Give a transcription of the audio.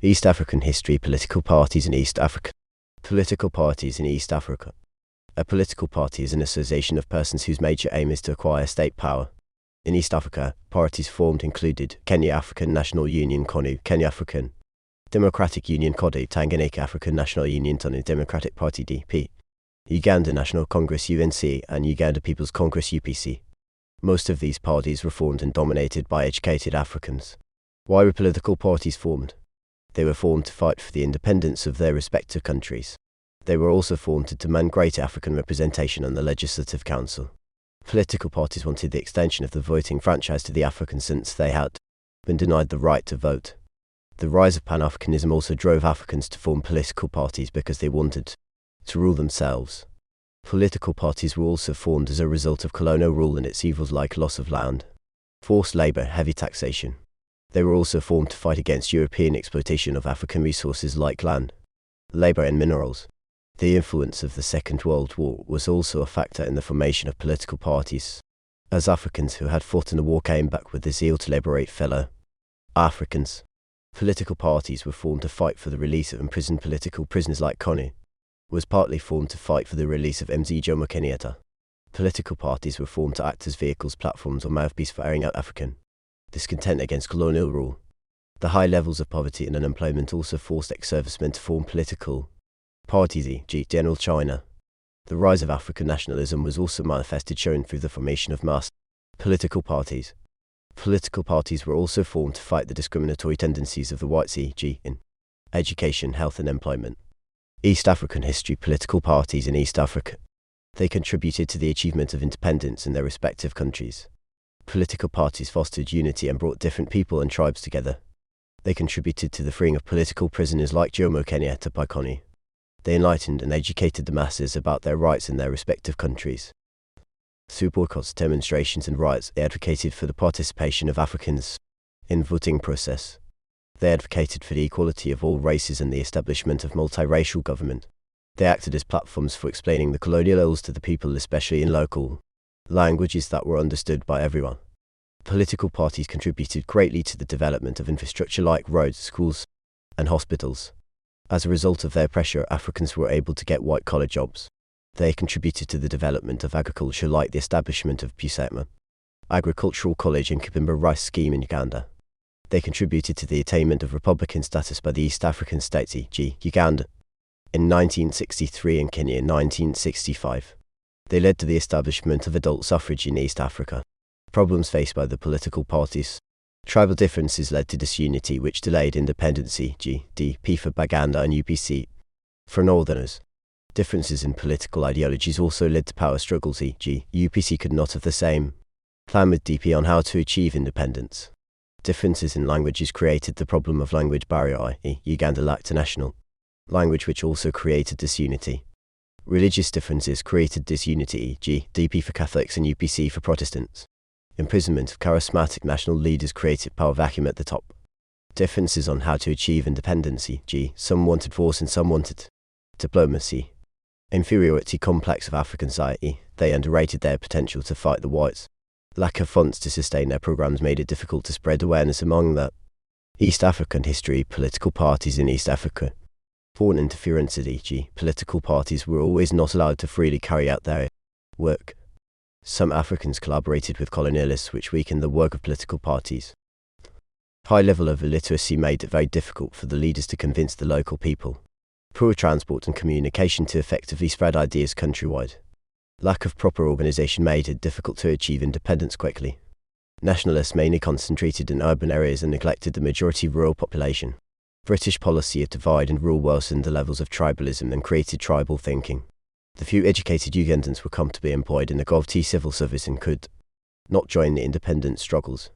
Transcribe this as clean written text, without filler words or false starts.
East African history. Political parties in East Africa. Political parties in East Africa. A political party is an association of persons whose major aim is to acquire state power. In East Africa, parties formed included Kenya African National Union KONU, Kenya African Democratic Union KODU, Tanganyika African National Union TANU, Democratic Party DP, Uganda National Congress UNC, and Uganda People's Congress UPC. Most of these parties were formed and dominated by educated Africans. Why were political parties formed? They were formed to fight for the independence of their respective countries. They were also formed to demand greater African representation on the Legislative Council. Political parties wanted the extension of the voting franchise to the Africans since they had been denied the right to vote. The rise of Pan-Africanism also drove Africans to form political parties because they wanted to rule themselves. Political parties were also formed as a result of colonial rule and its evils like loss of land, forced labor, heavy taxation. They were also formed to fight against European exploitation of African resources like land, labor and minerals. The influence of the Second World War was also a factor in the formation of political parties, as Africans who had fought in the war came back with the zeal to liberate fellow Africans. Political parties were formed to fight for the release of imprisoned political prisoners like KONU was partly formed to fight for the release of Mzee Jomo Kenyatta. Political parties were formed to act as vehicles, platforms, or mouthpiece for airing out African discontent against colonial rule. The high levels of poverty and unemployment also forced ex-servicemen to form political parties, e.g. General China. The rise of African nationalism was also manifested, shown through the formation of mass political parties. Political parties were also formed to fight the discriminatory tendencies of the whites, e.g. in education, health and employment. East African history. Political parties in East Africa. They contributed to the achievement of independence in their respective countries. Political parties fostered unity and brought different people and tribes together. They contributed to the freeing of political prisoners like Jomo Kenyatta by KONU. They enlightened and educated the masses about their rights in their respective countries. Through boycotts, demonstrations and riots, they advocated for the participation of Africans in the voting process. They advocated for the equality of all races and the establishment of multiracial government. They acted as platforms for explaining the colonial ills to the people, especially in local languages that were understood by everyone. Political parties contributed greatly to the development of infrastructure like roads, schools, and hospitals. As a result of their pressure, Africans were able to get white-collar jobs. They contributed to the development of agriculture, like the establishment of Busema Agricultural College and Kibimba Rice Scheme in Uganda. They contributed to the attainment of republican status by the East African states, e.g. Uganda in 1963 and Kenya in 1965. They led to the establishment of adult suffrage in East Africa. Problems faced by the political parties. Tribal differences led to disunity, which delayed independence, e.g. DP for Baganda and UPC for Northerners. Differences in political ideologies also led to power struggles, e.g. UPC could not have the same plan with DP on how to achieve independence. Differences in languages created the problem of language barrier, i.e. Uganda lacked a national language, which also created disunity. Religious differences created disunity, e.g. DP for Catholics and UPC for Protestants. Imprisonment of charismatic national leaders created power vacuum at the top. Differences on how to achieve independence, e.g. some wanted force and some wanted diplomacy. Inferiority complex of African society. They underrated their potential to fight the whites. Lack of funds to sustain their programs made it difficult to spread awareness among the East African history. Political parties in East Africa. Foreign interference, e.g. political parties were always not allowed to freely carry out their work. Some Africans collaborated with colonialists, which weakened the work of political parties. High level of illiteracy made it very difficult for the leaders to convince the local people. Poor transport and communication to effectively spread ideas countrywide. Lack of proper organization made it difficult to achieve independence quickly. Nationalists mainly concentrated in urban areas and neglected the majority rural population. British policy of divide and rule worsened the levels of tribalism and created tribal thinking. The few educated Ugandans were comfortably employed in the Government civil service and could not join the independence struggles.